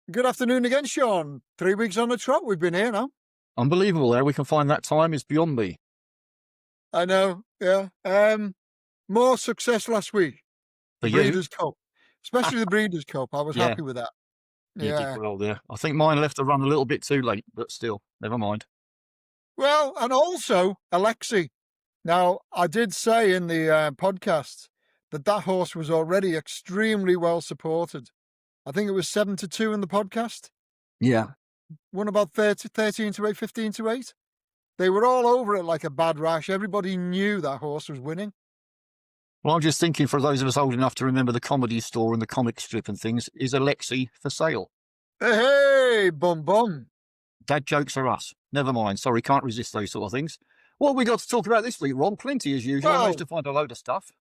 Good afternoon again, Sean. 3 weeks on the trot, we've been here now. Unbelievable. How we can find that time is beyond me. I know, yeah. More success last week. For The you? Breeders' Cup, especially the Breeders' Cup. I was Yeah, happy with that. you did Yeah. well there. I think mine left the run a little bit too late, but still, never mind. Well, and also Alexei. Now, I did say in the podcast that horse was already extremely well supported. I think it was 7-2 in the podcast. Yeah. Won about 13 to 8, 15 to 8. They were all over it like a bad rash. Everybody knew that horse was winning. Well, I'm just thinking for those of us old enough to remember the Comedy Store and the comic strip and things, is Alexei for sale? Hey, bum bum. Dad jokes are us. Never mind. Sorry, can't resist those sort of things. What have we got to talk about this week, Ron? Plenty as usual. I managed to find a load of stuff.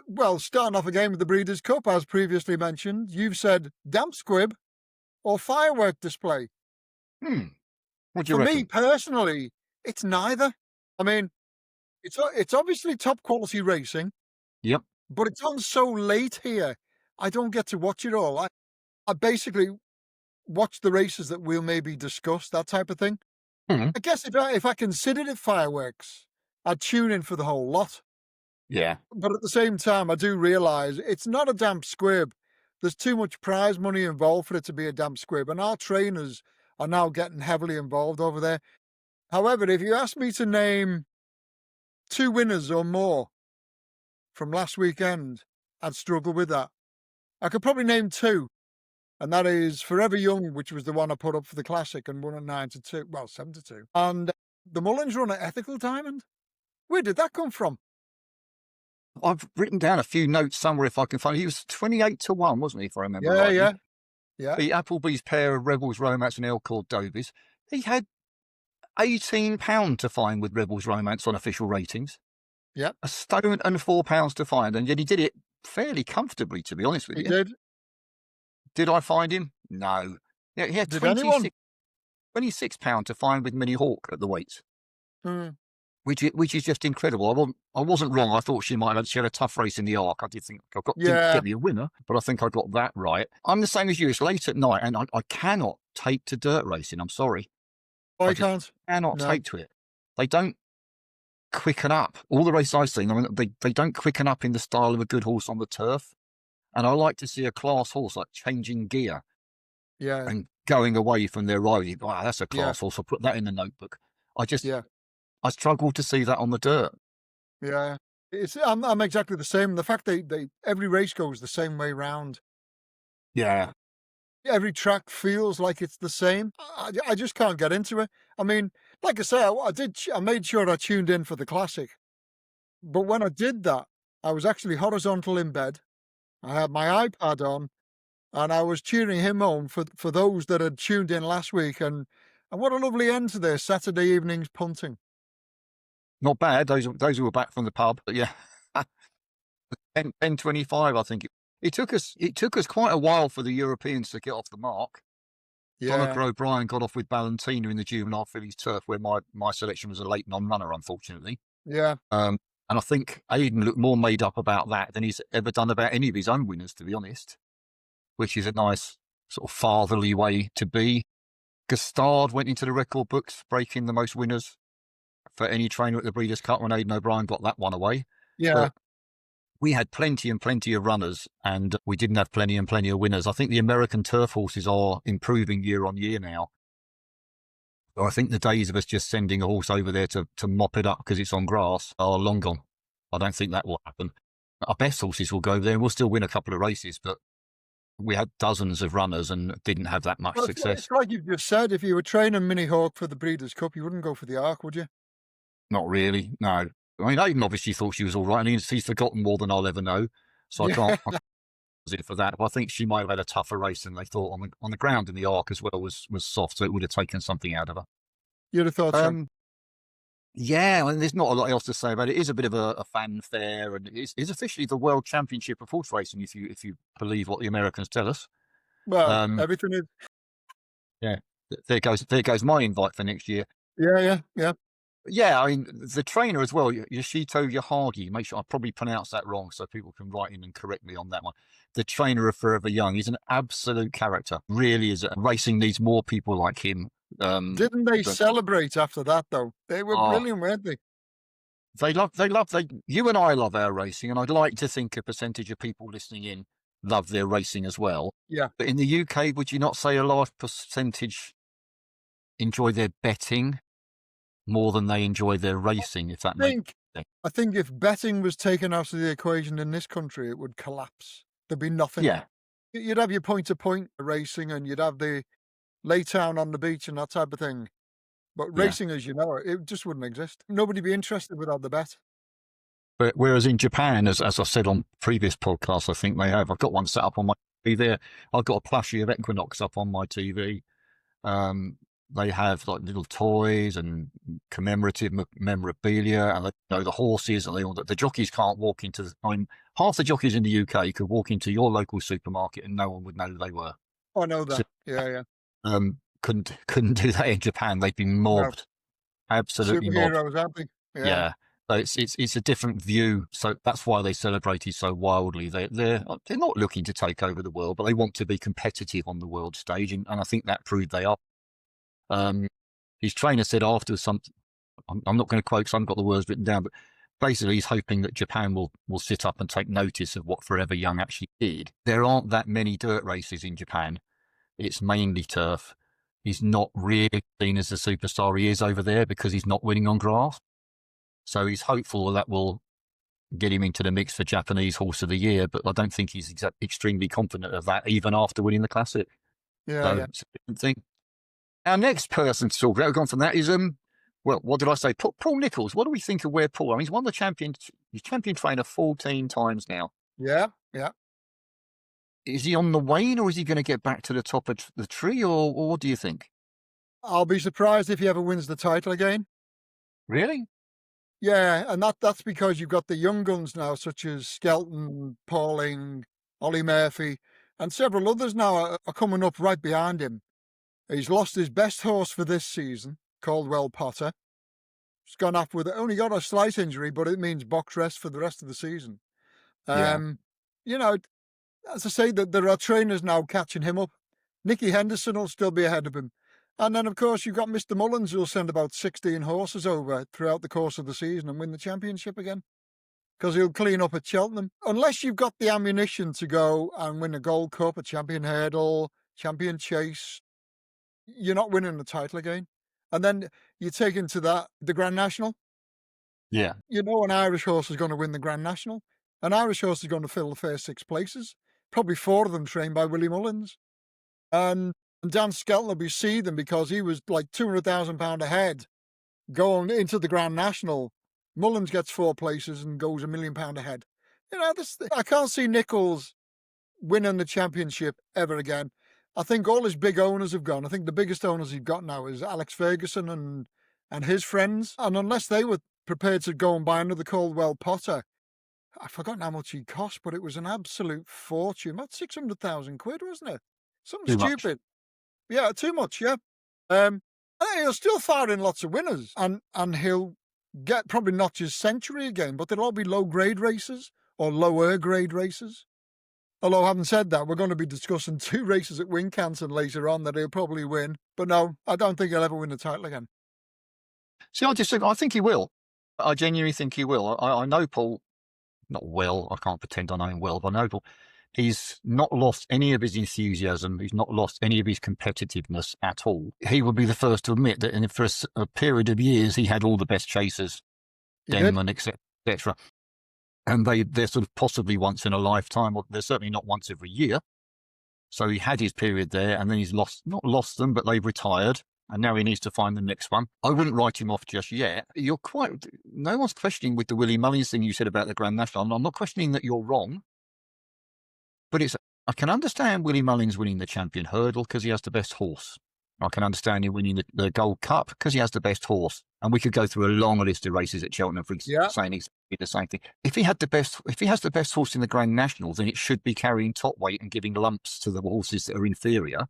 Well, starting off again with the Breeders' Cup, as previously mentioned, you've said damp squib or firework display. What do you For reckon? me personally, it's neither. I mean, it's obviously top quality racing. Yep. But it's on so late here, I don't get to watch it all. I basically watch the races that we'll maybe discuss, that type of thing. I guess if I considered it fireworks, I'd tune in for the whole lot. Yeah. But at the same time, I do realise it's not a damp squib. There's too much prize money involved for it to be a damp squib, and our trainers are now getting heavily involved over there. However, if you ask me to name 2 winners or more from last weekend, I'd struggle with that. I could probably name 2, and that is Forever Young, which was the one I put up for the Classic and won at 9-2, well, 7-2. And the Mullins run at Ethical Diamond. Where did that come from? I've written down a few notes somewhere if I can find it. He was 28-1, wasn't he, if I remember rightly? Yeah. Beat Appleby's pair of Rebels Romance and El Cordovis. He had £18 to find with Rebels Romance on official ratings. Yep. £1 and £4 to find, and yet he did it fairly comfortably, to be honest with you. He did. Did I find him? No. Yeah, he had Did anyone? £26 to find with Minnie Hawk at the weights, Mm. which is just incredible. I wasn't wrong. I thought she had a tough race in the Arc. I did think didn't get me a winner, but I think I got that right. I'm the same as you. It's late at night, and I cannot take to dirt racing. I'm sorry. I can't. Cannot take to it. They don't quicken up. All the races I've seen, I mean, they don't quicken up in the style of a good horse on the turf. And I like to see a class horse like changing gear and going away from their rival. Wow, that's a class horse. I'll put that in the notebook. I struggle to see that on the dirt. Yeah. I'm exactly the same. The fact they every race goes the same way round. Yeah. Every track feels like it's the same. I just can't get into it. I mean, like I say, I made sure I tuned in for the Classic. But when I did that, I was actually horizontal in bed. I had my iPad on, and I was tuning him home for those that had tuned in last week. And what a lovely end to their Saturday evening's punting. Not bad. Those who were back from the pub. But yeah. 10:25, I think. It took us quite a while for the Europeans to get off the mark. Donegal O'Brien got off with Ballantina in the juvenile fillies turf, where my selection was a late non-runner, unfortunately. Yeah. And I think Aidan looked more made up about that than he's ever done about any of his own winners, to be honest, which is a nice sort of fatherly way to be. Gustard went into the record books, breaking the most winners for any trainer at the Breeders' Cup when Aidan O'Brien got that one away. Yeah. But we had plenty and plenty of runners, and we didn't have plenty and plenty of winners. I think the American turf horses are improving year on year now. So I think the days of us just sending a horse over there to mop it up because it's on grass are long gone. I don't think that will happen. Our best horses will go there and we'll still win a couple of races, but we had dozens of runners and didn't have that much success. It's like you've just said, if you were training Minnie Hawk for the Breeders' Cup, you wouldn't go for the Arc, would you? Not really, no. I mean, Aidan obviously thought she was all right, and he's forgotten more than I'll ever know, so I can't it for that. But I think she might have had a tougher race than they thought on the ground in the Arc as well was soft, so it would have taken something out of her. You'd have thought so. Yeah, I mean, there's not a lot else to say about it. It is a bit of a fanfare, and it's officially the World Championship of horse racing, if you believe what the Americans tell us. Well, everything is. Yeah, there goes my invite for next year. Yeah. Yeah, I mean, the trainer as well, Yoshito Yahagi, make sure I probably pronounced that wrong so people can write in and correct me on that one. the trainer of Forever Young. He's an absolute character. Really is. Racing needs more people like him. Didn't they celebrate after that, though? They were Oh, brilliant, weren't they? you and I love our racing, and I'd like to think a percentage of people listening in love their racing as well. Yeah. But in the UK, would you not say a large percentage enjoy their betting more than they enjoy their racing, if that makes sense? I think if betting was taken out of the equation in this country, it would collapse. There'd be nothing. Yeah. You'd have your point-to-point racing, and you'd have the lay town on the beach and that type of thing. But Yeah. racing, as you know, it just wouldn't exist. Nobody'd be interested without the bet. But whereas in Japan, as I said on previous podcasts, I think they have. I've got one set up on my TV there. I've got a plushie of Equinox up on my TV. They have like little toys and commemorative memorabilia, and the horses, and the jockeys can't walk into. Half the jockeys in the UK could walk into your local supermarket and no one would know who they were. I know that. So, yeah. Couldn't do that in Japan. They'd be mobbed, absolutely mobbed. Superheroes, aren't they? Yeah. So it's a different view. So that's why they celebrated so wildly. They're not looking to take over the world, but they want to be competitive on the world stage, and I think that proved they are. His trainer said after something, I'm not going to quote because I haven't got the words written down, but basically he's hoping that Japan will sit up and take notice of what Forever Young actually did. There aren't that many dirt races in Japan. It's mainly turf. He's not really seen as the superstar he is over there because he's not winning on grass. So he's hopeful that will get him into the mix for Japanese Horse of the Year, but I don't think he's extremely confident of that even after winning the Classic. Yeah. It's a different thing. Our next person to talk about, we've gone from that, is what did I say? Paul Nicholls. What do we think of where Paul? I mean, he's won the he's champion trainer 14 times now. Yeah. Is he on the wane, or is he going to get back to the top of the tree, or what do you think? I'll be surprised if he ever wins the title again. Really? Yeah, and that's because you've got the young guns now, such as Skelton, Pauling, Ollie Murphy, and several others now are coming up right behind him. He's lost his best horse for this season, Caldwell Potter. He's gone off with only got a slight injury, but it means box rest for the rest of the season. You know, as I say, that there are trainers now catching him up. Nicky Henderson will still be ahead of him. And then, of course, you've got Mr. Mullins, who'll send about 16 horses over throughout the course of the season and win the championship again. Because he'll clean up at Cheltenham. Unless you've got the ammunition to go and win a Gold Cup, a Champion Hurdle, Champion Chase, you're not winning the title again. And then you take into that the Grand National. Yeah. You know an Irish horse is going to win the Grand National. An Irish horse is going to fill the first 6 places. Probably 4 of them trained by Willie Mullins. And Dan Skelton will be seething because he was like £200,000 ahead going into the Grand National. Mullins gets 4 places and goes £1 million ahead. I can't see Nicholls winning the championship ever again. I think all his big owners have gone. I think the biggest owners he's got now is Alex Ferguson and his friends. And unless they were prepared to go and buy another Caldwell Potter, I've forgotten how much he cost, but it was an absolute fortune. About 600,000 quid, wasn't it? Something stupid. Yeah, too much, yeah. He'll still fire in lots of winners, and he'll get probably not just Century again, but they'll all be low-grade races or lower-grade races. Although, having said that, we're going to be discussing 2 races at Wincanton later on that he'll probably win. But no, I don't think he'll ever win the title again. See, I think he will. I genuinely think he will. I know Paul, not well, I can't pretend I know him well, but I know Paul. He's not lost any of his enthusiasm. He's not lost any of his competitiveness at all. He would be the first to admit that for a period of years, he had all the best chasers, Denman, etc. And they're sort of possibly once in a lifetime, or they're certainly not once every year. So he had his period there, and then he's not lost them, but they've retired, and now he needs to find the next one. I wouldn't write him off just yet. No one's questioning with the Willie Mullins thing you said about the Grand National. I'm not questioning that you're wrong. But I can understand Willie Mullins winning the Champion Hurdle because he has the best horse. I can understand him winning the Gold Cup because he has the best horse. And we could go through a long list of races at Cheltenham for saying exactly the same thing. If he has the best horse in the Grand National, then it should be carrying top weight and giving lumps to the horses that are inferior.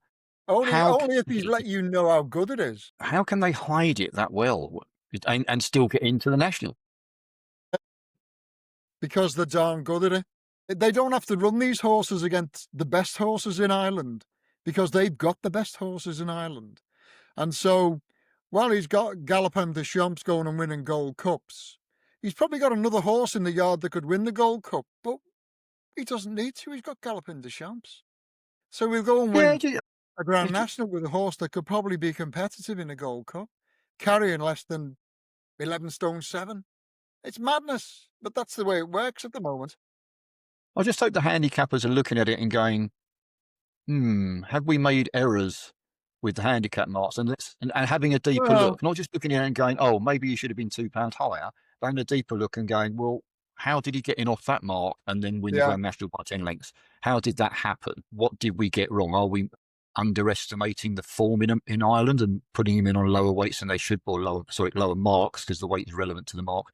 Only if he's let you know how good it is. How can they hide it that well and still get into the National? Because they're darn good at it. They don't have to run these horses against the best horses in Ireland because they've got the best horses in Ireland. And so, while he's got Galopin de Champs going and winning Gold Cups, he's probably got another horse in the yard that could win the Gold Cup, but he doesn't need to. He's got Galopin de Champs. So we'll go and Yeah, win a Grand National with a horse that could probably be competitive in a Gold Cup, carrying less than 11 stone 7. It's madness, but that's the way it works at the moment. I just hope the handicappers are looking at it and going, have we made errors with the handicap marks? And having a deeper Well, look, not just looking at it and going, oh, maybe you should have been £2 higher, but having a deeper look and going, well, how did he get in off that mark and then win the yeah, Grand National by 10 lengths? How did that happen? What did we get wrong? Are we underestimating the form in Ireland and putting him in on lower weights than they should, or lower marks, because the weight is relevant to the mark,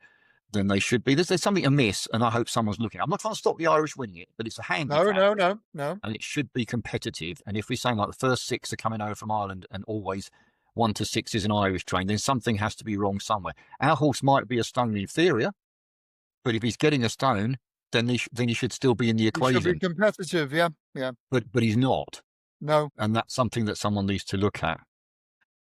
than they should be? There's something amiss, and I hope someone's looking. I'm not trying to stop the Irish winning it, but it's a no, handicap, no, no, no. and it should be competitive. And if we're saying like the first 6 are coming over from Ireland and always 1 to 6 is an Irish train, then something has to be wrong somewhere. Our horse might be a stone inferior, but if he's getting a stone, then he should still be in the He should be equation. competitive, yeah, yeah. But he's not, No, and that's something that someone needs to look at.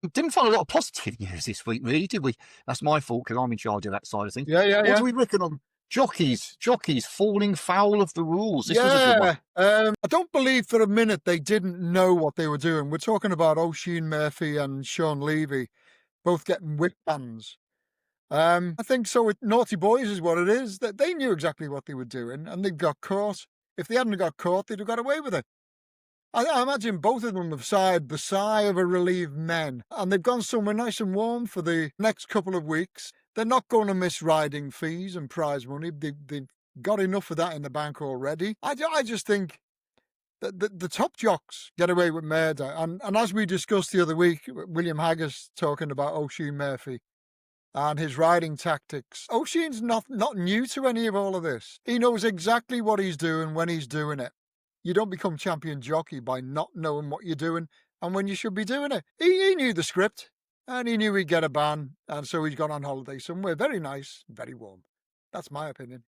We didn't find a lot of positive news this week, really, did we? That's my fault because I'm in charge of that side of things. yeah, yeah, What yeah. do we reckon on jockeys falling foul of the rules? This was a good one. I don't believe for a minute they didn't know what they were doing. We're talking about Oisin Murphy and Sean Levy both getting whip bans. I think so. Naughty boys is what it is. That they knew exactly what they were doing, and they got caught. If they hadn't got caught, they'd have got away with it. I imagine both of them have sighed the sigh of a relieved men, and they've gone somewhere nice and warm for the next couple of weeks. They're not going to miss riding fees and prize money. They've got enough of that in the bank already. I just think that the top jocks get away with murder. And as we discussed the other week, William Haggis talking about Oisin Murphy and his riding tactics. Oisin's not new to any of all of this. He knows exactly what he's doing when he's doing it. You don't become champion jockey by not knowing what you're doing and when you should be doing it. He knew the script and he knew he'd get a ban, and so he's gone on holiday somewhere. Very nice, very warm. That's my opinion.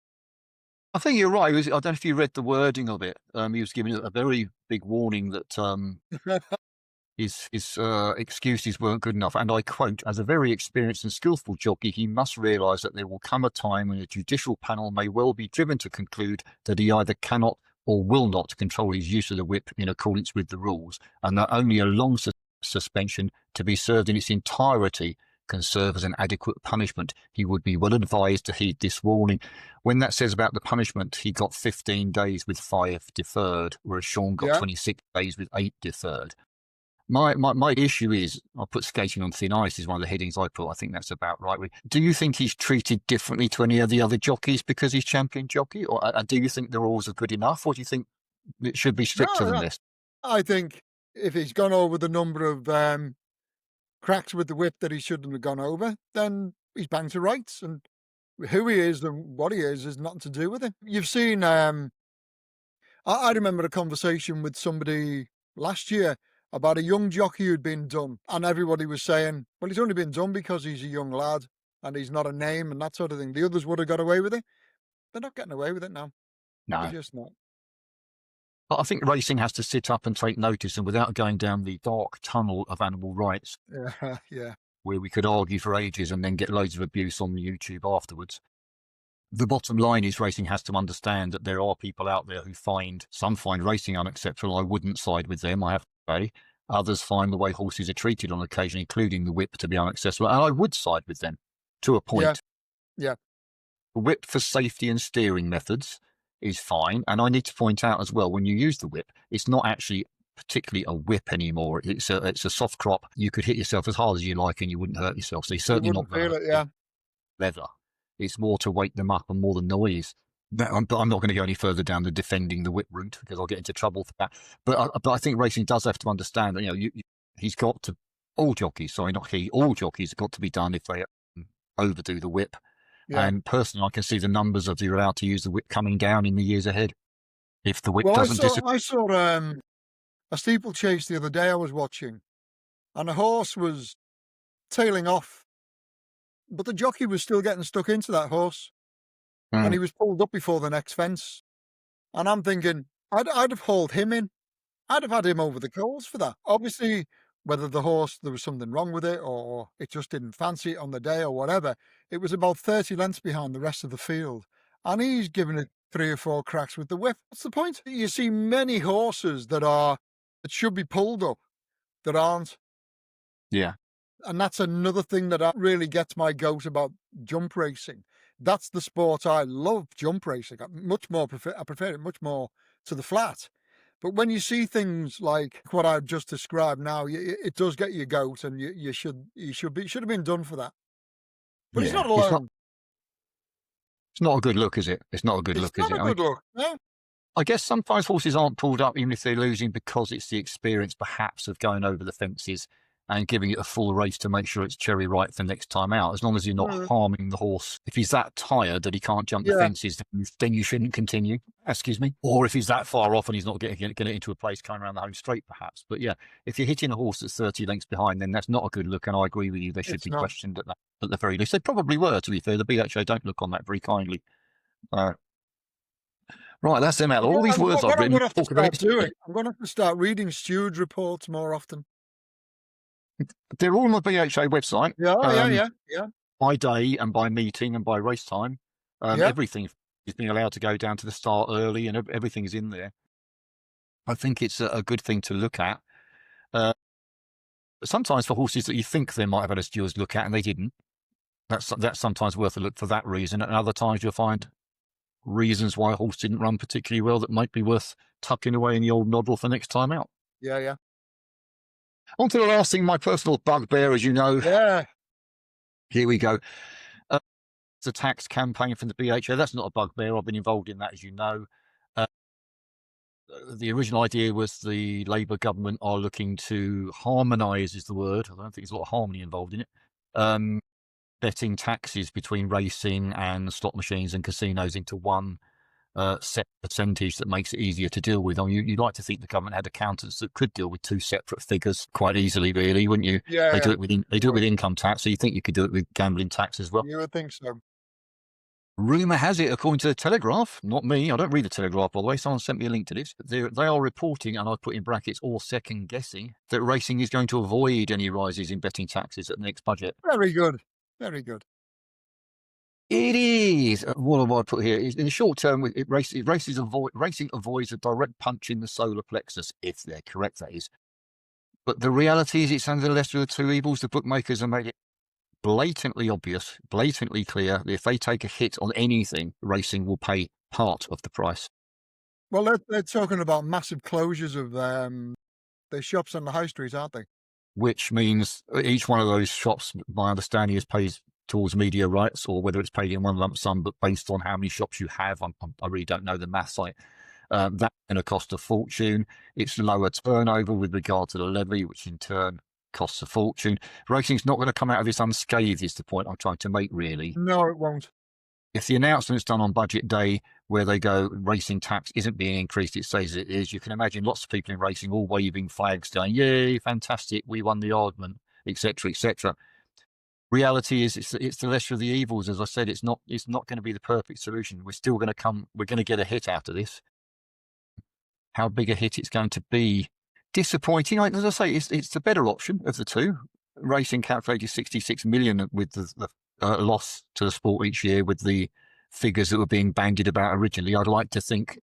I think you're right. I don't know if you read the wording of it. He was giving a very big warning that his excuses weren't good enough. And I quote, as a very experienced and skillful jockey, he must realise that there will come a time when a judicial panel may well be driven to conclude that he either cannot or will not control his use of the whip in accordance with the rules, and that only a long suspension to be served in its entirety can serve as an adequate punishment. He would be well advised to heed this warning. When that says about the punishment, he got 15 days with 5 deferred, whereas Sean got 26 days with 8 deferred. My issue is, I put skating on thin ice is one of the headings I put. I think that's about right. Do you think he's treated differently to any of the other jockeys because he's champion jockey? Or do you think the rules are good enough? Or do you think it should be stricter than this? I think if he's gone over the number of cracks with the whip that he shouldn't have gone over, then he's banged to rights. And who he is and what he is nothing to do with it. You've seen, I remember a conversation with somebody last year about a young jockey who'd been done, and everybody was saying, well, he's only been done because he's a young lad and he's not a name and that sort of thing. The others would have got away with it. They're not getting away with it now. No. They're just not. But I think racing has to sit up and take notice, and without going down the dark tunnel of animal rights, Yeah. where we could argue for ages and then get loads of abuse on YouTube afterwards. The bottom line is racing has to understand that there are people out there who find racing unacceptable. I wouldn't side with them, I have to say. Others find the way horses are treated on occasion, including the whip, to be unacceptable. And I would side with them to a point. Yeah. The whip for safety and steering methods is fine. And I need to point out as well, when you use the whip, it's not actually particularly a whip anymore. It's a soft crop. You could hit yourself as hard as you like and you wouldn't hurt yourself. So you're certainly not going to feel it, leather. It's more to wake them up and more the noise. But I'm not going to go any further down the defending the whip route because I'll get into trouble for that. But I think racing does have to understand that he's got to all jockeys have got to be done if they overdo the whip. Yeah. And personally, I can see the numbers of you're allowed to use the whip coming down in the years ahead if the whip doesn't disappear. I saw a steeplechase the other day I was watching, and a horse was tailing off, but the jockey was still getting stuck into that horse. And he was pulled up before the next fence. And I'm thinking, I'd have hauled him in. I'd have had him over the coals for that. Obviously, whether the horse, there was something wrong with it or it just didn't fancy it on the day or whatever, it was about 30 lengths behind the rest of the field. And he's given it 3 or 4 cracks with the whip. What's the point? You see many horses that should be pulled up that aren't. Yeah. And that's another thing that really gets my goat about jump racing. That's the sport I love, jump racing. I prefer it much more to the flat. But when you see things like what I've just described now, it does get your goat, and you should have been done for that. But he's Yeah. not alone. It's not a good look, is it? It's not a good It's look, is not it? a good look. No. I guess sometimes horses aren't pulled up even if they're losing because it's the experience perhaps of going over the fences and giving it a full race to make sure it's cherry right for next time out. As long as you're not harming the horse. If he's that tired that he can't jump the Yeah. fences, then you shouldn't continue. Excuse me. Or if he's that far off and he's not getting it into a place coming around the home straight, perhaps. But yeah, if you're hitting a horse that's 30 lengths behind, then that's not a good look. And I agree with you. They should It's be not. questioned at the very least. They probably were, to be fair. The BHA don't look on that very kindly. Right, that's them out. All these words I've written. I'm going to have to start reading steward reports more often. They're all on the BHA website. Yeah. By day and by meeting and by race time. Yeah. Everything is being allowed to go down to the start early, and everything's in there. I think it's a good thing to look at. But sometimes for horses that you think they might have had a steward's look at and they didn't, that's sometimes worth a look for that reason. And other times you'll find reasons why a horse didn't run particularly well that might be worth tucking away in the old noddle for next time out. Yeah. On to the last thing, my personal bugbear, as you know. Yeah. Here we go. It's a tax campaign from the BHA. That's not a bugbear. I've been involved in that, as you know. The original idea was the Labour government are looking to harmonise, is the word. I don't think there's a lot of harmony involved in it. Betting taxes between racing and slot machines and casinos into one set percentage that makes it easier to deal with. I mean, you'd like to think the government had accountants that could deal with two separate figures quite easily, really, wouldn't you? Yeah. They do it with income tax, so you think you could do it with gambling tax as well. You would think so. Rumour has it, according to the Telegraph, not me, I don't read the Telegraph, by the way, someone sent me a link to this. They are reporting, and I've put in brackets, or second guessing, that racing is going to avoid any rises in betting taxes at the next budget. Very good. Very good. It is. What have I put here? In the short term, racing avoids a direct punch in the solar plexus, if they're correct, that is. But the reality is it's under the lesser of the two evils. The bookmakers have made it blatantly obvious, blatantly clear that if they take a hit on anything, racing will pay part of the price. Well, they're talking about massive closures of their shops on the high street, aren't they? Which means each one of those shops, my understanding, is paid towards media rights, or whether it's paid in one lump sum, but based on how many shops you have. I really don't know the maths on it. That's going to cost a fortune. It's lower turnover with regard to the levy, which in turn costs a fortune. Racing's not going to come out of this unscathed, is the point I'm trying to make, really. No, it won't. If the announcement's done on budget day where they go, racing tax isn't being increased, it says it is, you can imagine lots of people in racing all waving flags going, yay, fantastic, we won the argument, etc., etc. Reality is it's the lesser of the evils. As I said, it's not going to be the perfect solution. We're going to get a hit out of this. How big a hit it's going to be, disappointing. As I say, it's the better option of the two. Racing calculated 66 million with the loss to the sport each year with the figures that were being bandied about originally. I'd like to think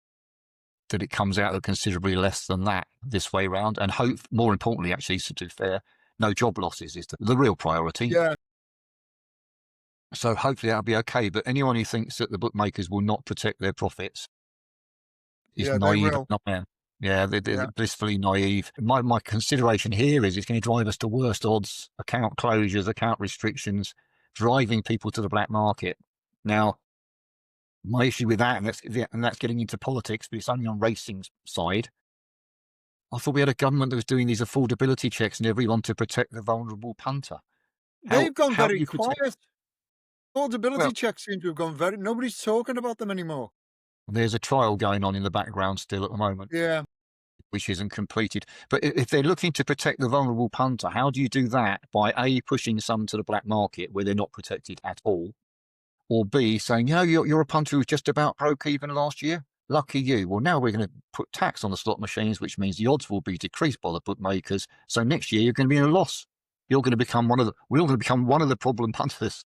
that it comes out at considerably less than that this way round, and hope, more importantly, actually, to be fair, no job losses is the real priority. Yeah. So hopefully that'll be okay. But anyone who thinks that the bookmakers will not protect their profits is naive. Yeah, they're blissfully naive. My consideration here is it's going to drive us to worst odds, account closures, account restrictions, driving people to the black market. Now, my issue with that, and that's getting into politics, but it's only on racing's side. I thought we had a government that was doing these affordability checks and everyone to protect the vulnerable punter. They've gone very quiet. Affordability checks seem to have gone nobody's talking about them anymore. There's a trial going on in the background still at the moment. Yeah. Which isn't completed. But if they're looking to protect the vulnerable punter, how do you do that? By A, pushing some to the black market where they're not protected at all, or B, saying, you're a punter who's just about broke even last year. Lucky you. Well, now we're going to put tax on the slot machines, which means the odds will be decreased by the bookmakers. So next year you're going to be in a loss. We're going to become one of the problem punters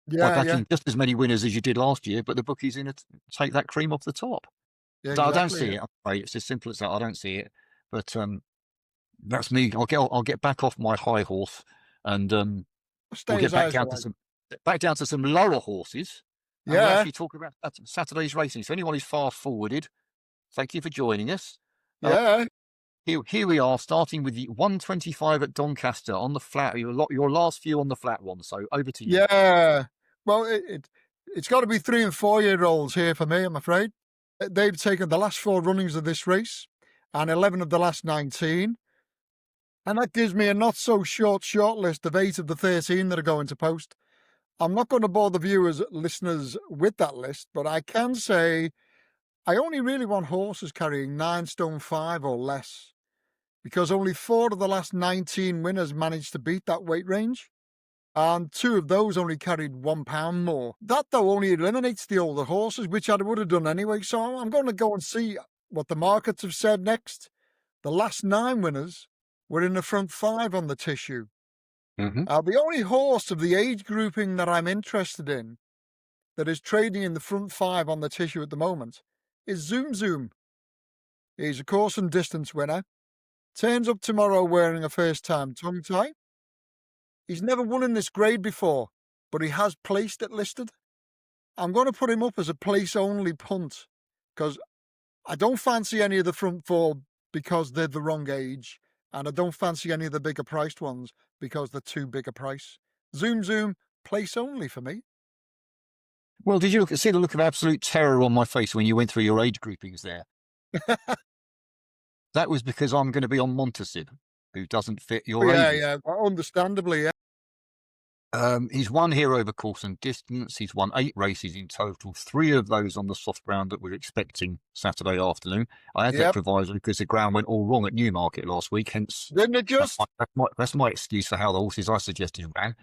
by Yeah, yeah, backing just as many winners as you did last year, but the bookies in it take that cream off the top. yeah, So I don't exactly. see Yeah. it. I'm afraid it's as simple as that. I don't see it. But that's me. I'll get back off my high horse, and we'll Stay get as high back as you down to like. some lower horses, and we'll Yeah, actually talk about Saturday's racing. So anyone who's fast forwarded, thank you for joining us. Uh, yeah, here we are, starting with the 125 at Doncaster on the flat. Your last few on the flat one. So over to you. yeah. Well, it's got to be 3 and 4 year olds here for me, I'm afraid. They've taken the last 4 runnings of this race and 11 of the last 19. And that gives me a not so short list of 8 of the 13 that are going to post. I'm not going to bore the viewers, listeners with that list, but I can say I only really want horses carrying 9 stone 5 or less, because only 4 of the last 19 winners managed to beat that weight range, and 2 of those only carried £1 more. That, though, only eliminates the older horses, which I would have done anyway, so I'm going to go and see what the markets have said next. The last 9 winners were in the front 5 on the tissue. Mm-hmm. The only horse of the age grouping that I'm interested in that is trading in the front 5 on the tissue at the moment is Zoom Zoom. He's a course and distance winner. Turns up tomorrow wearing a first-time tongue tie. He's never won in this grade before, but he has placed it listed. I'm going to put him up as a place-only punt because I don't fancy any of the front 4 because they're the wrong age, and I don't fancy any of the bigger priced ones because they're too big a price. Zoom Zoom, place only for me. Well, did you see the look of absolute terror on my face when you went through your age groupings there? That was because I'm going to be on Montasib, who doesn't fit your Yeah, ages. yeah, understandably, yeah. He's won here over course and distance. He's won 8 races in total, 3 of those on the soft ground that we're expecting Saturday afternoon. I had that Yep. proviso because the ground went all wrong at Newmarket last week, hence Didn't it just? that's my excuse for how the horses I suggested ran.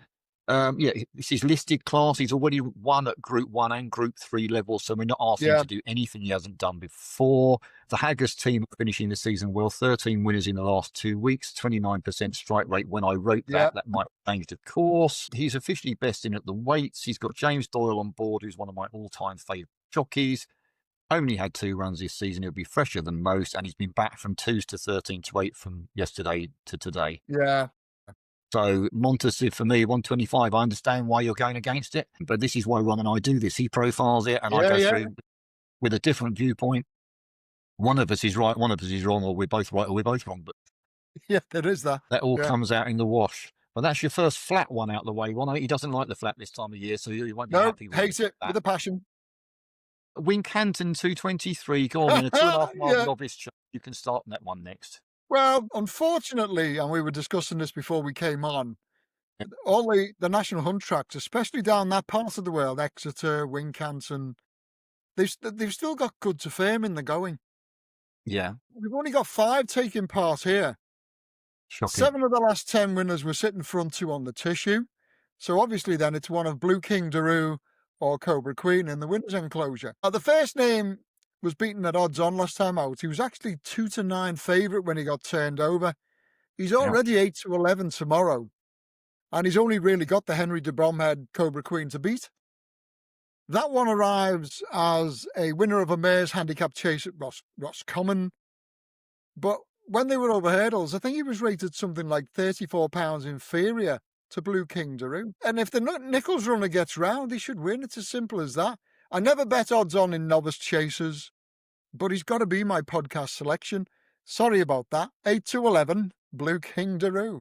Yeah, this is listed class. He's already won at Group 1 and Group 3 levels, so we're not asking him Yeah, to do anything he hasn't done before. The Haggis team are finishing the season well, 13 winners in the last 2 weeks, 29% strike rate. When I wrote yeah, that might have changed, of course. He's officially best in at the weights. He's got James Doyle on board, who's one of my all-time favourite jockeys. Only had 2 runs this season. He'll be fresher than most, and he's been back from 2s to 13 to 8 from yesterday to today. yeah, So Montasib for me, 125. I understand why you're going against it, but this is why Ron and I do this. He profiles it, and I yeah, go yeah, through with a different viewpoint. One of us is right, one of us is wrong, or we're both right, or we're both wrong. But yeah, there is that. that all Yeah. comes out in the wash. But that's your first flat one out of the way. One, he doesn't like the flat this time of year, so you won't be No, happy with hate it that. with a passion. Wincanton 223. Go on, in a 2.5 mile Yeah. novice chart. You can start on that one next. Well, unfortunately, and we were discussing this before we came on, all the national hunt tracks, especially down that part of the world, Exeter, Wincanton, they've still got good to firm in the going. Yeah, We've only got 5 taking part here. shocking. 7 of the last 10 winners were sitting front 2 on the tissue. So obviously then it's one of Blue King Daru or Cobra Queen in the winners enclosure. The first name was beaten at odds on last time out. He was actually 2-9 favourite when he got turned over. He's already 8-11 tomorrow. And he's only really got the Henry de Bromhead Cobra Queen to beat. That one arrives as a winner of a mare's handicap chase at Roscommon. But when they were over hurdles, I think he was rated something like £34 inferior to Blue King Daru. And if the Nicholls runner gets round, he should win. It's as simple as that. I never bet odds on in novice chasers, but he's got to be my podcast selection. Sorry about that. 8-11, Blue King Daru.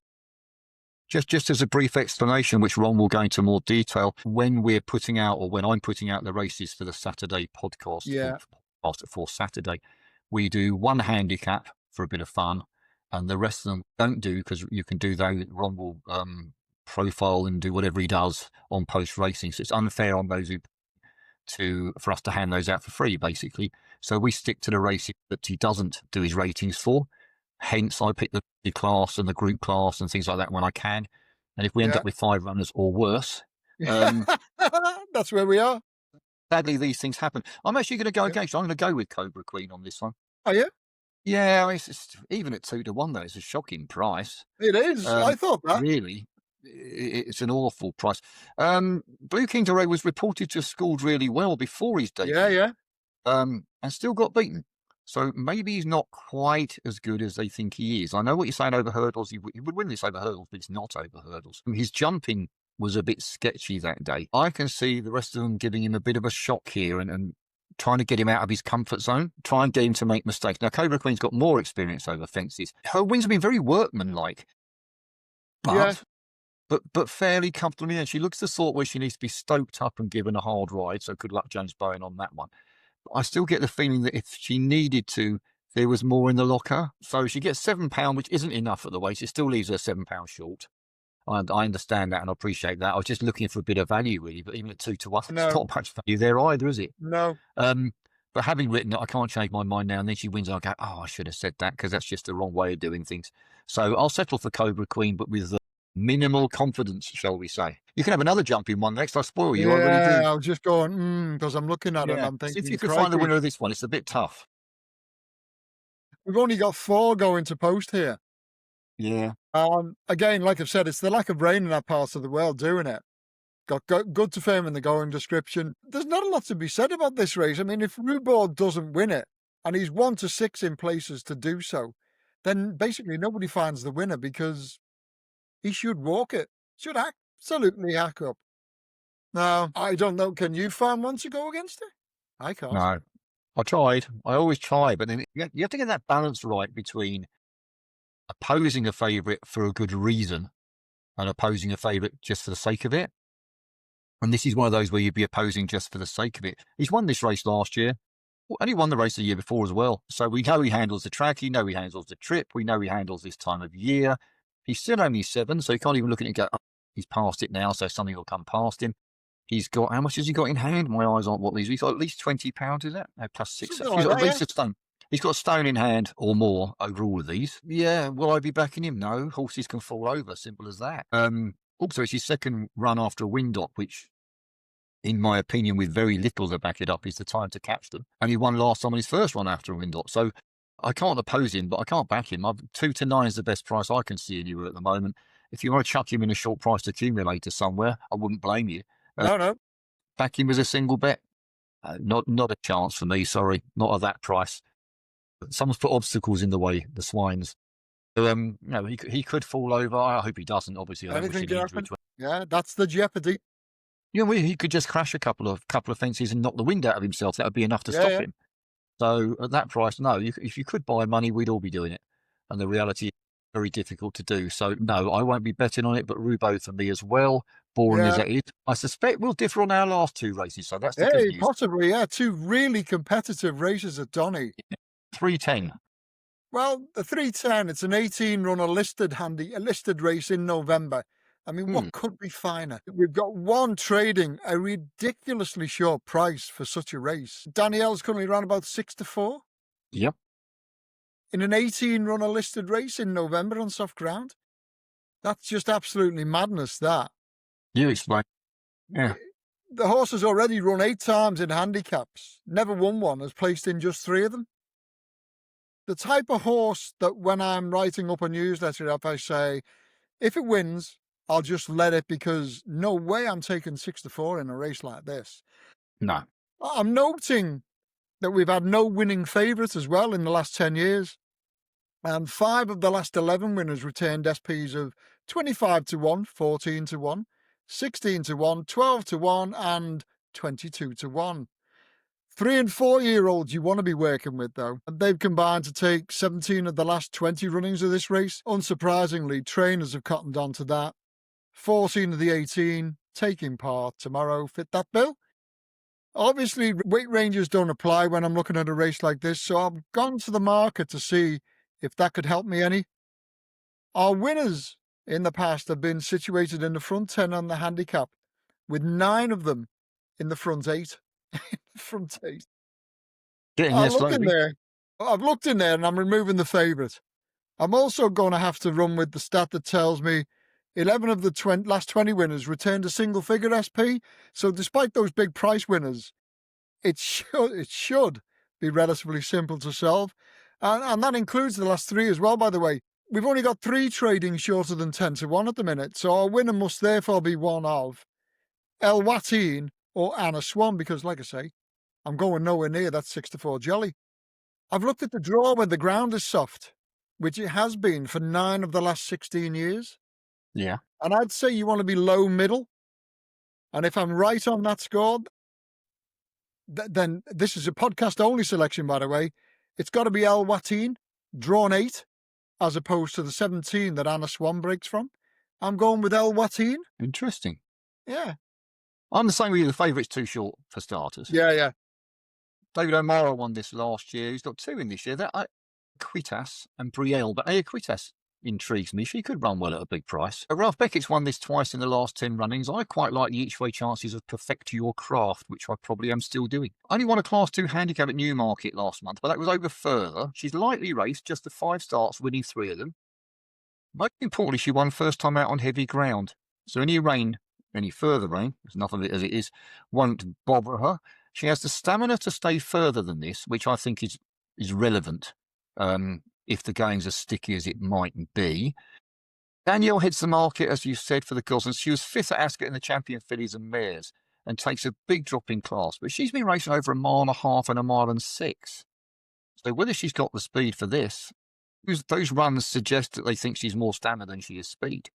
Just as a brief explanation, which Ron will go into more detail, when we're putting out, or when I'm putting out the races for the Saturday podcast, Yeah. for Saturday, we do one handicap for a bit of fun, and the rest of them don't do, because you can do that. Ron will profile and do whatever he does on post racing. So it's unfair on those for us to hand those out for free, basically. So we stick to the races that he doesn't do his ratings for. Hence, I pick the class and the group class and things like that when I can. And if we end up with 5 runners or worse, That's where we are. Sadly, these things happen. I'm actually going to go Yeah. against you. I'm going to go with Cobra Queen on this one. Oh, yeah? Yeah, it's even at 2 to 1 though. It's a shocking price. It is. I thought that. Really, it's an awful price. Blue King Doré was reported to have scored really well before his Yeah, debut, yeah. and still got beaten. So maybe he's not quite as good as they think he is. I know what you're saying over hurdles. He would win this over hurdles, but it's not over hurdles. His jumping was a bit sketchy that day. I can see the rest of them giving him a bit of a shock here and trying to get him out of his comfort zone, try and get him to make mistakes. Now, Cobra Queen's got more experience over fences. Her wins have been very workmanlike, Yeah. but fairly comfortably. And she looks the sort where she needs to be stoked up and given a hard ride. So good luck, James Bowen, on that one. But I still get the feeling that if she needed to, there was more in the locker. So she gets £7, which isn't enough at the weight. It still leaves her £7 short. I understand that and I appreciate that. I was just looking for a bit of value, really. But even at 2 to 1, No. it's not much value there either, is it? No. But having written it, I can't change my mind now. And then she wins. I go, oh, I should have said that because that's just the wrong way of doing things. So I'll settle for Cobra Queen, but with minimal confidence, shall we say. You can have another jumping one next. I'll spoil you. I really Yeah, do. I was just going, because I'm looking at it and Yeah. I'm See if thinking, you can find the crikey, winner of this one. It's a bit tough. we've only got 4 going to post here. Yeah. Again, like I've said, it's the lack of rain in that part of the world doing it. Got good to fame in the going description. There's not a lot to be said about this race. I mean, if Rubord doesn't win it, and he's 1 to 6 in places to do so, then basically nobody finds the winner because he should walk it. Should absolutely hack up. Now, I don't know. Can you find one to go against it? I can't. No. I tried. I always try, but then you have to get that balance right between opposing a favourite for a good reason and opposing a favourite just for the sake of it. And this is one of those where you'd be opposing just for the sake of it. He's won this race last year, and he won the race the year before as well. So we know he handles the track. We know he handles the trip. We know he handles this time of year. He's still only 7, so you can't even look at it and go, oh, he's past it now, so something will come past him. He's got, how much has he got in hand? My eyes aren't what these. He's got at least £20, is that? No, plus 6. Something He's like got that, at least a stone. He's got a stone in hand or more over all of these. Yeah, will I be backing him? No, horses can fall over, simple as that. Also, it's his second run after a Windop, which, in my opinion, with very little to back it up, is the time to catch them. And he won last time on his first run after a Windop. So I can't oppose him, but I can't back him. 2 to 9 is the best price I can see in Europe at the moment. If you want to chuck him in a short price accumulator somewhere, I wouldn't blame you. No. Back him as a single bet. Not a chance for me, sorry. Not at that price. Someone's put obstacles in the way, the swines. So, no, he could fall over. I hope he doesn't, obviously. I don't wish Anything an can injury happen. to Yeah, that's the jeopardy. you know, he could just crash a couple of fences and knock the wind out of himself. That would be enough to stop Yeah. him. So at that price, no. If you could buy money, we'd all be doing it. And the reality is very difficult to do. So no, I won't be betting on it. But Rubo for me as well. Boring as Yeah. it is, I suspect we'll differ on our last 2 races. So that's the good Hey, news. possibly, yeah. 2 really competitive races at Donny. 310. Well, the 310, it's an 18-runner listed race in November. I mean, what could be finer? We've got one trading a ridiculously short price for such a race. Danielle's currently around about 6 to 4 Yep. in an 18-runner listed race in November on soft ground. That's just absolutely madness, that. You explain. Yeah. The horse has already run 8 times in handicaps, never won one, has placed in just 3 of them. The type of horse that when I'm writing up a newsletter, if I say, if it wins, I'll just let it because no way I'm taking 6 to 4 in a race like this. No. I'm noting that we've had no winning favourite as well in the last 10 years. And 5 of the last 11 winners retained SPs of 25 to 1, 14 to 1, 16 to 1, 12 to 1, and 22 to 1. 3 and 4-year-olds you want to be working with, though. They've combined to take 17 of the last 20 runnings of this race. Unsurprisingly, trainers have cottoned on to that. 14 of the 18 taking part tomorrow. Fit that bill? Obviously, weight ranges don't apply when I'm looking at a race like this, so I've gone to the market to see if that could help me any. Our winners in the past have been situated in the front 10 on the handicap, with 9 of them in the front 8. Front 8. Getting I there look in slowly. there. I've looked in there and I'm removing the favourite. I'm also going to have to run with the stat that tells me 11 of the last 20 winners returned a single figure SP. So despite those big price winners, it should be relatively simple to solve. And that includes the last three as well, by the way. We've only got three trading shorter than 10 to 1 at the minute, so our winner must therefore be one of El Wateen or Anna Swan, because, like I say, I'm going nowhere near that 6 to 4 jolly. I've looked at the draw when the ground is soft, which it has been for 9 of the last 16 years. Yeah. And I'd say you want to be low middle. And if I'm right on that score, then this is a podcast only selection, by the way. It's got to be El Wateen, drawn 8, as opposed to the 17 that Anna Swan breaks from. I'm going with El Wateen. Interesting. Yeah. I'm the same with you. The favourite's too short for starters. Yeah. David O'Mara won this last year. He's got 2 in this year. That Quitas and Brielle, but Quitas intrigues me. She could run well at a big price. Ralph Beckett's won this twice in the last 10 runnings. I quite like the each-way chances of Perfect Your Craft, which I probably am still doing. I only won a Class 2 handicap at Newmarket last month, but that was over further. She's lightly raced, just the 5 starts, winning 3 of them. Most importantly, she won first time out on heavy ground. So any further rain, there's enough of it as it is, won't bother her. She has the stamina to stay further than this, which I think is relevant if the going's as sticky as it might be. Danielle heads the market, as you said, for the Gosens. She was 5th at Ascot in the Champion Fillies and Mares and takes a big drop in class, but she's been racing over 1.5 miles and 1.6 miles. So whether she's got the speed for this, those runs suggest that they think she's more stamina than she is speed.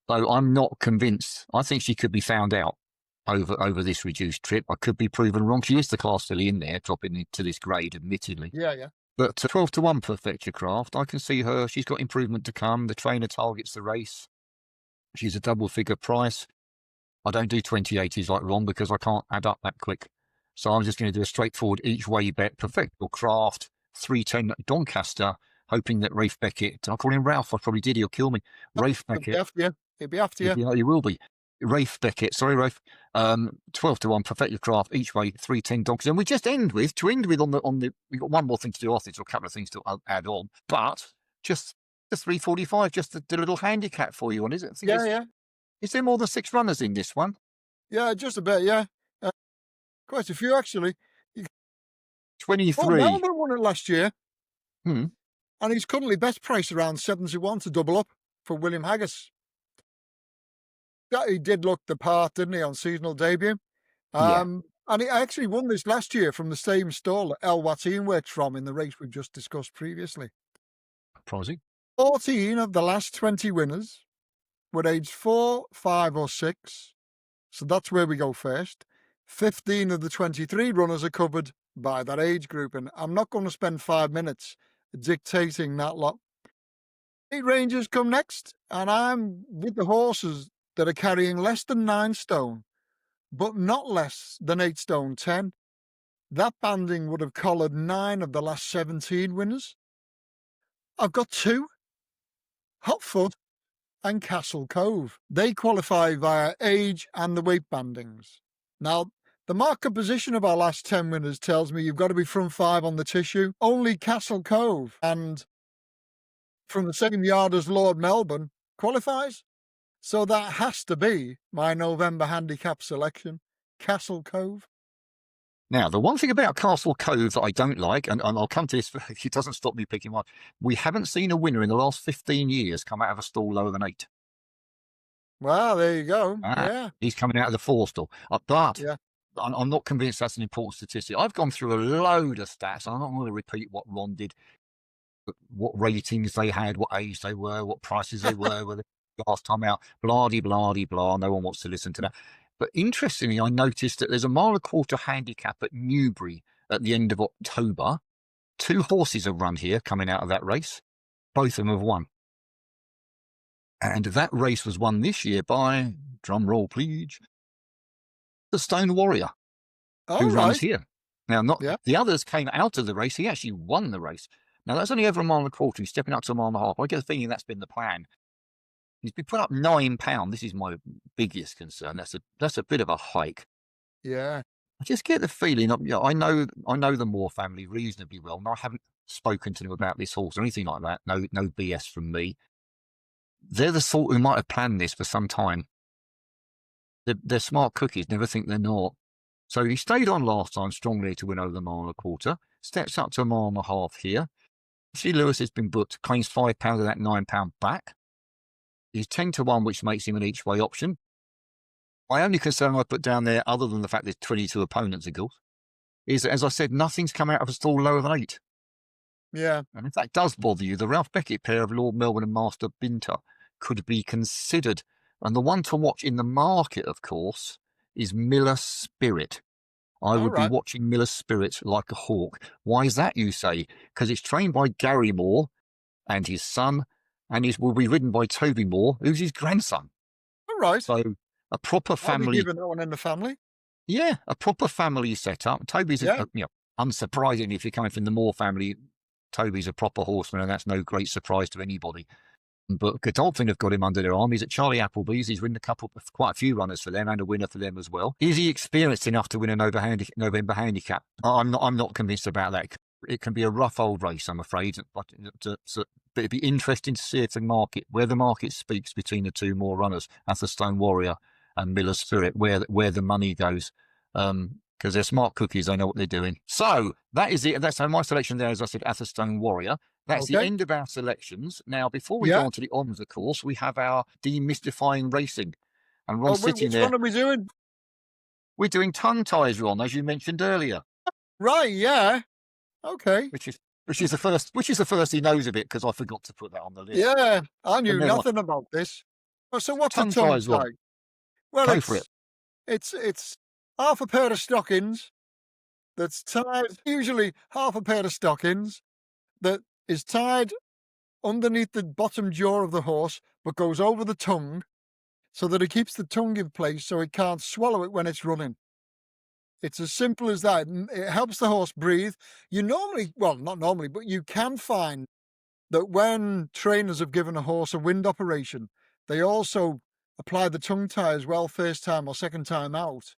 So I'm not convinced. I think she could be found out over this reduced trip. I could be proven wrong. She is the class filly in there, dropping into this grade, admittedly. Yeah. But 12 to 1 Perfect Your Craft, I can see her. She's got improvement to come. The trainer targets the race. She's a double figure price. I don't do 2080s like Ron because I can't add up that quick. So I'm just going to do a straightforward each way bet. Perfect Your Craft, 310 Doncaster, hoping that Rafe Beckett, I'll call him Ralph, I probably did, he'll kill me. Rafe Beckett. He'll be after you. You will be. Rafe Beckett, sorry, Rafe. 12 to 1, Perfect Your Craft, each way, 310 Doncaster. And we just end with on the, we've got one more thing to do after this, or a couple of things to add on, but just the 345, just the little handicap for you on, is it? Yeah. Is there more than 6 runners in this one? Yeah, just a bit, yeah. Quite a few, actually. 23. Oh, Melbourne won it last year. And he's currently best priced around 71 to double up for William Haggis. Yeah, he did look the part, didn't he, on seasonal debut? Yeah. And he actually won this last year from the same stall that El Wateen works from in the race we've just discussed previously. Prosy. 14 of the last 20 winners were aged 4, 5 or 6. So that's where we go first. 15 of the 23 runners are covered by that age group. And I'm not going to spend 5 minutes dictating that lot. 8 Rangers come next. And I'm with the horses that are carrying less than 9 stone, but not less than 8 stone 10. That banding would have collared 9 of the last 17 winners. I've got 2, Hotfoot and Castle Cove. They qualify via age and the weight bandings. Now, the market position of our last 10 winners tells me you've got to be front 5 on the tissue. Only Castle Cove and from the same yard as Lord Melbourne qualifies. So that has to be my November handicap selection, Castle Cove. Now, the one thing about Castle Cove that I don't like, and I'll come to this, it doesn't stop me picking one, we haven't seen a winner in the last 15 years come out of a stall lower than 8. Well, there you go. Yeah. He's coming out of the 4 stall. But yeah. I'm not convinced that's an important statistic. I've gone through a load of stats. I'm not going to repeat what Ron did, what ratings they had, what age they were, what prices they were last time out, blah-de-blah-de-blah. No one wants to listen to that. But interestingly, I noticed that there's a 1.25 mile handicap at Newbury at the end of October. 2 horses have run here coming out of that race. Both of them have won. And that race was won this year by, drum roll please, the Stone Warrior, who runs here. Now, the others came out of the race. He actually won the race. Now, that's only over 1.25 miles. He's stepping up to 1.5 miles. I get the feeling that's been the plan. He's been put up £9. This is my biggest concern. That's a bit of a hike. Yeah. I just get the feeling. I know the Moore family reasonably well, and I haven't spoken to them about this horse or anything like that. No BS from me. They're the sort who might have planned this for some time. They're smart cookies. Never think they're not. So he stayed on last time strongly to win over the mile and a quarter. Steps up to a mile and a half here. C. Lewis has been booked, claims £5 of that £9 back. He's 10-1, which makes him an each way option. My only concern I put down there, other than the fact there's 22 opponents, is that, as I said, nothing's come out of a stall lower than 8. Yeah. And if that does bother you, the Ralph Beckett pair of Lord Melbourne and Master Binter could be considered. And the one to watch in the market, of course, is Miller Spirit. I All would be right. watching Miller Spirit like a hawk. Why is that, you say? Because it's trained by Gary Moore and his son, and it will be ridden by Toby Moore, who's his grandson. All right. So a proper I'll be family. giving that one in the family. Yeah, a proper family setup. Toby's, Yeah. unsurprisingly, if you're coming from the Moore family, Toby's a proper horseman, and that's no great surprise to anybody. But Godolphin have got him under their arm. He's at Charlie Appleby's. He's ridden quite a few runners for them and a winner for them as well. Is he experienced enough to win a November Handicap? I'm not convinced about that. It can be a rough old race, I'm afraid. But it'd be interesting to see if where the market speaks between the two more runners, Atherstone Warrior and Miller Spirit, where the money goes. Because they're smart cookies, they know what they're doing. So that is it. That's my selection there, as I said, Atherstone Warrior. That's the end of our selections. Now, before we go on to the OMS, of course, we have our demystifying racing. And Ron's sitting there. Which one are we doing? We're doing tongue ties, Ron, as you mentioned earlier. Right, yeah. Okay. Which is the first he knows of it, because I forgot to put that on the list. Yeah, I knew nothing about this. So what's a tongue tie? Well, go for it. It's half a pair of stockings that's tied, usually half a pair of stockings that is tied underneath the bottom jaw of the horse, but goes over the tongue so that it keeps the tongue in place so it can't swallow it when it's running. It's as simple as that. It helps the horse breathe. Not normally, but you can find that when trainers have given a horse a wind operation, they also apply the tongue tie as well first time or second time out,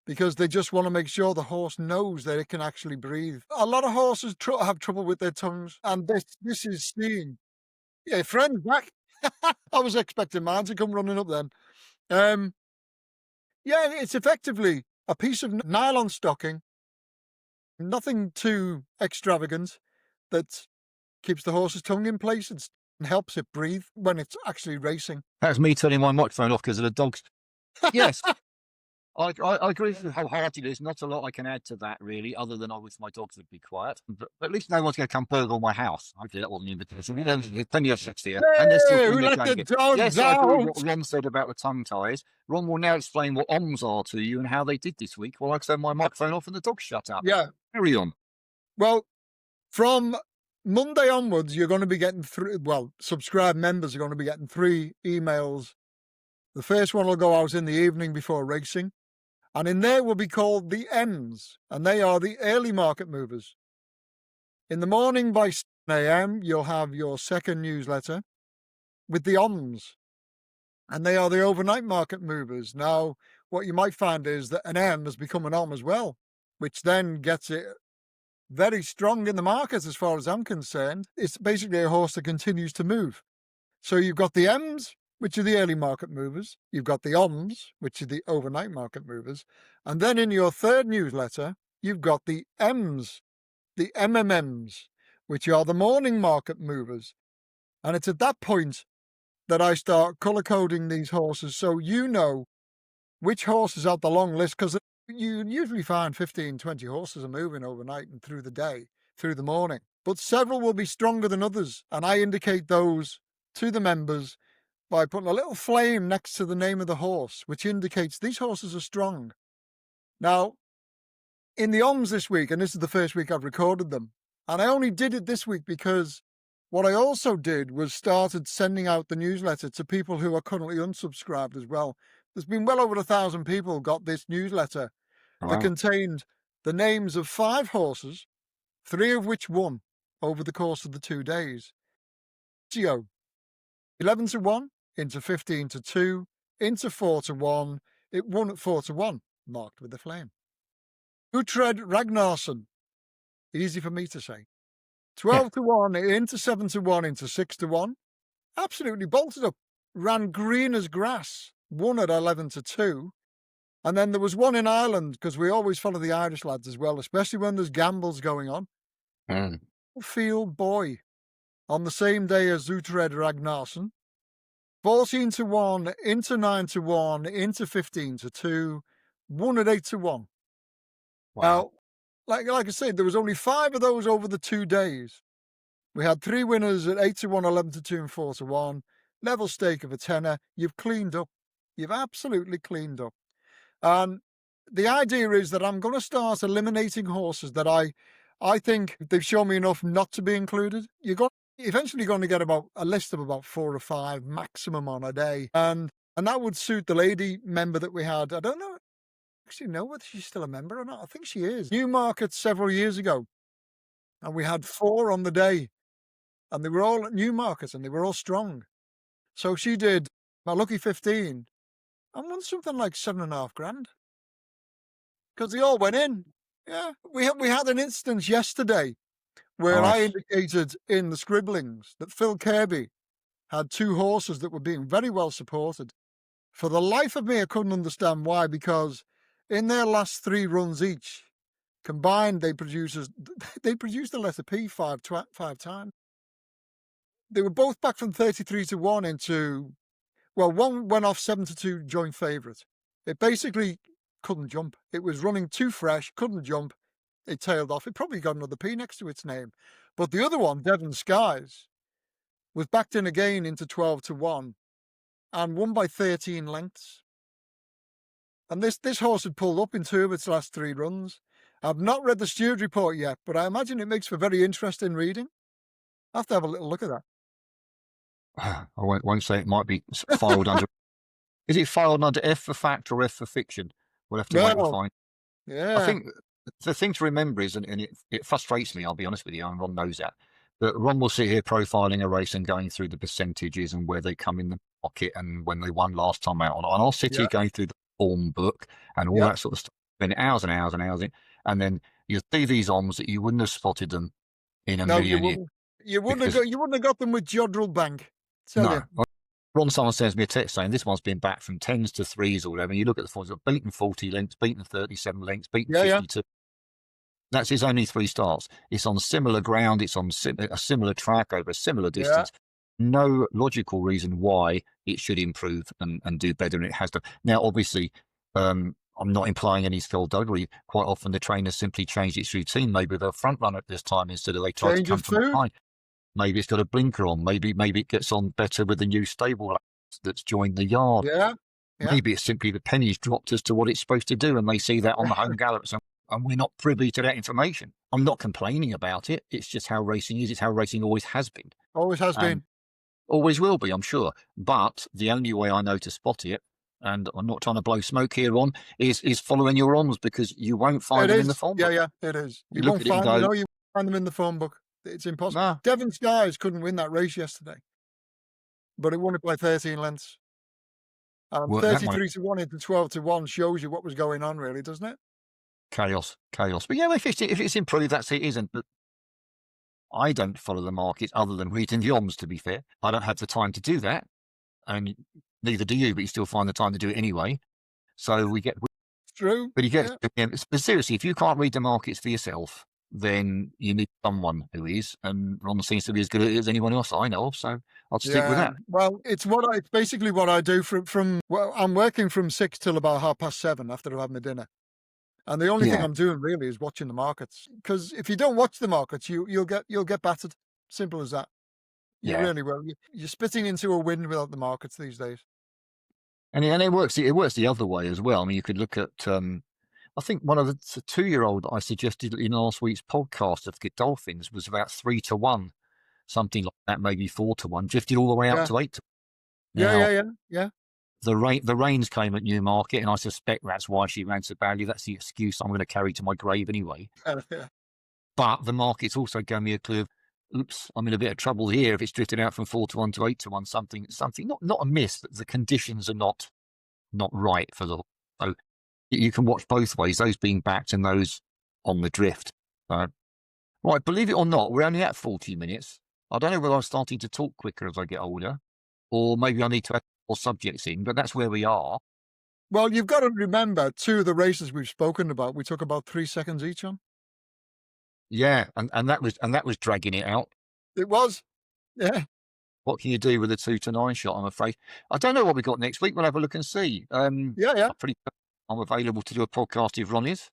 because they just want to make sure the horse knows that it can actually breathe. A lot of horses have trouble with their tongues, and this is seen. Yeah, friend back. I was expecting mine to come running up then. Yeah, it's effectively a piece of nylon stocking, nothing too extravagant, that keeps the horse's tongue in place and helps it breathe when it's actually racing. That's me turning my microphone off because of the dogs. Yes. I agree with you wholeheartedly. There's not a lot I can add to that, really, other than I wish my dogs would be quiet. But at least no one's going to come burgle my house. Hopefully that wasn't an invitation. There's plenty of sex here. Hey, and there's still let the dogs yes, out! I agree with what Ron said about the tongue ties. Ron will now explain what OMS are to you and how they did this week while I turn my microphone off and the dogs shut up. Yeah. Carry on. Well, from Monday onwards, you're going to be getting subscribed members are going to be getting 3 emails. The first one will go out in the evening before racing. And in there will be called the M's, and they are the early market movers. In the morning by 7 a.m., you'll have your second newsletter with the OMS, and they are the overnight market movers. Now, what you might find is that an M has become an OM as well, which then gets it very strong in the market as far as I'm concerned. It's basically a horse that continues to move. So you've got the M's, which are the early market movers. You've got the OMS, which are the overnight market movers. And then in your third newsletter, you've got the M's, the MMMs, which are the morning market movers. And it's at that point that I start colour coding these horses so you know which horse is out the long list, because you usually find 15, 20 horses are moving overnight and through the day, through the morning. But several will be stronger than others, and I indicate those to the members by putting a little flame next to the name of the horse, which indicates these horses are strong. Now, in the OMS this week, and this is the first week I've recorded them, and I only did it this week because what I also did was started sending out the newsletter to people who are currently unsubscribed as well. There's been well over 1,000 people got this newsletter that contained the names of 5 horses, 3 of which won over the course of the 2 days. 11-1, into 15-2, into 4-1. It won at 4-1, marked with the flame. Uhtred Ragnarsson, easy for me to say. 12-1, into 7-1, into 6-1. Absolutely bolted up. Ran green as grass. Won at 11-2. And then there was one in Ireland, because we always follow the Irish lads as well, especially when there's gambles going on. Mm. Field Boy on the same day as Uhtred Ragnarsson. 14-1, into 9-1, into 15-2, won at 8-1. Wow. Now, like I said, there was only 5 of those over the 2 days. We had 3 winners at 8-1, 11-2, and 4-1. Level stake of a tenner. You've cleaned up. You've absolutely cleaned up. And the idea is that I'm going to start eliminating horses that I think they've shown me enough not to be included. You're eventually going to get about a list of about 4 or 5 maximum on a day. And that would suit the lady member that we had. I don't actually know whether she's still a member or not. I think she is. Newmarket several years ago. And we had 4 on the day. And they were all at Newmarket and they were all strong. So she did my lucky 15 and won something like 7.5 grand. Because they all went in. Yeah. We had an instance yesterday where I Nice. indicated in the scribblings that Phil Kirby had 2 horses that were being very well supported. For the life of me, I couldn't understand why, because in their last 3 runs each, combined, they produced the letter P 5 times. They were both back from 33-1 into, well, one went off 7-2 joint favourite. It basically couldn't jump. It was running too fresh, couldn't jump. It tailed off. It probably got another P next to its name. But the other one, Devon Skies, was backed in again into 12-1 and won by 13 lengths. And this horse had pulled up in 2 of its last 3 runs. I've not read the steward report yet, but I imagine it makes for very interesting reading. I'll have to have a little look at that. I won't say it might be filed under. Is it filed under F for fact or F for fiction? We'll have to wait and find. Yeah. I think the thing to remember is, and it frustrates me, I'll be honest with you, and Ron knows that, but Ron will sit here profiling a race and going through the percentages and where they come in the pocket and when they won last time out. And I'll sit here going through the form book and all that sort of stuff, spend hours and hours and hours in, and then you see these OMs that you wouldn't have spotted them in a million years. You wouldn't have got them with Jodrell Bank. No. Ron someone sends me a text saying this one's been back from 10s to 3s or whatever. And you look at the forms, beaten 40 lengths, beaten 37 lengths, beaten 52. That's his only 3 starts. It's on similar ground. It's on a similar track over a similar distance. No logical reason why it should improve and do better than it has done. Now, obviously, I'm not implying any skullduggery. Quite often the trainers simply changed its routine. Maybe they'll front run it this time instead of they try to come from behind. Maybe it's got a blinker on. Maybe it gets on better with the new stable that's joined the yard. Yeah. Maybe it's simply the pennies dropped as to what it's supposed to do, and they see that on the home gallops, and we're not privy to that information. I'm not complaining about it. It's just how racing is. It's how racing always has been. Always has been. Always will be, I'm sure. But the only way I know to spot it, and I'm not trying to blow smoke here, Ron, is following your OMs, because you won't find them in the phone book. Yeah, it is. You won't find them in the phone book. It's impossible. No. Devon Skies couldn't win that race yesterday, but it won it by 13 lengths. 33-1 into 12-1 shows you what was going on, really, doesn't it? Chaos. But yeah, if it's improved, that's it isn't. But I don't follow the markets other than reading the OMs, to be fair. I don't have the time to do that, and neither do you, but you still find the time to do it anyway. So we get... True. But you get... Yeah. But seriously, if you can't read the markets for yourself, then you need someone who is, and Ron seems to be as good at it as anyone else I know of, so I'll stick with that. Well, it's basically what I do from I'm working from 6 till about 7:30 after I've had my dinner. And the only thing I'm doing really is watching the markets. Because if you don't watch the markets, you'll get battered. Simple as that. You really will. You're spitting into a wind without the markets these days. And it works the other way as well. I mean, you could look at I think one of the 2-year-old that I suggested in last week's podcast of Godolphins was about 3-1, something like that, maybe 4-1, drifted all the way up to 8-1. Yeah. The rains came at Newmarket, and I suspect that's why she ran so badly. That's the excuse I'm going to carry to my grave anyway. But the market's also gave me a clue of, oops, I'm in a bit of trouble here if it's drifted out from 4-1 to 8-1. Something not amiss, but the conditions are not right for the. So you can watch both ways, those being backed and those on the drift. Right, believe it or not, we're only at 40 minutes. I don't know whether I'm starting to talk quicker as I get older, or maybe I need to add more subjects in, but that's where we are. Well, you've got to remember, two of the races we've spoken about, we took about 3 seconds each on. Yeah, and that was dragging it out. It was. Yeah. What can you do with a 2 to 9 shot? I'm afraid. I don't know what we got next week. We'll have a look and see. Yeah, yeah. I'm available to do a podcast if Ron is.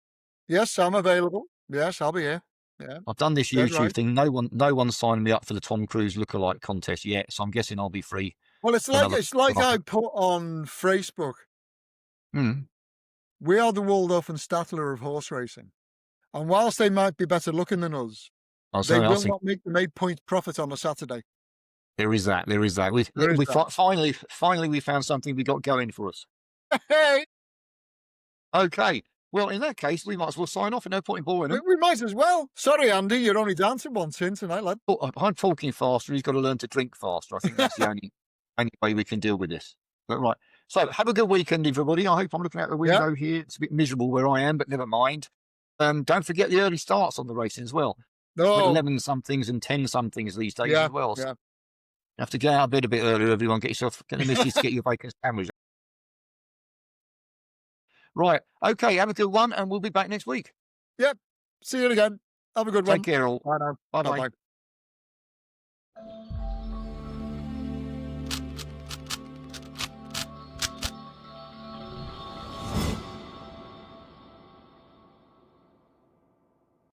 Yes, I'm available. Yes, I'll be here. Yeah, I've done this dead YouTube right. thing. No one signed me up for the Tom Cruise lookalike contest yet, so I'm guessing I'll be free Well, for another. it's like I put on Facebook, Mm. we are the Waldorf and Statler of horse racing. And whilst they might be better looking than us, I was they saying, I will think not make the 8-point profit on a Saturday. there is that. There is that. There is that. Finally we found something we got going for us. Hey, Okay. Well, in that case, we might as well sign off. No point in boring them. we might as well. Sorry, Andy, you're only dancing one tin tonight, lad. Oh, I'm talking faster. He's got to learn to drink faster. I think that's the only way we can deal with this. But right. So have a good weekend, everybody. I hope I'm looking out the window here. It's a bit miserable where I am, but never mind. Don't forget the early starts on the racing as well. No. 11 somethings and 10 somethings these days as well. So Yeah. you have to get out of bed a bit earlier, everyone. Get the missus to get your bacon sandwich. Right. Okay. Have a good one, and we'll be back next week. Yep. See you again. Have a good one. Take care, all. Bye now. Bye bye. Bye-bye.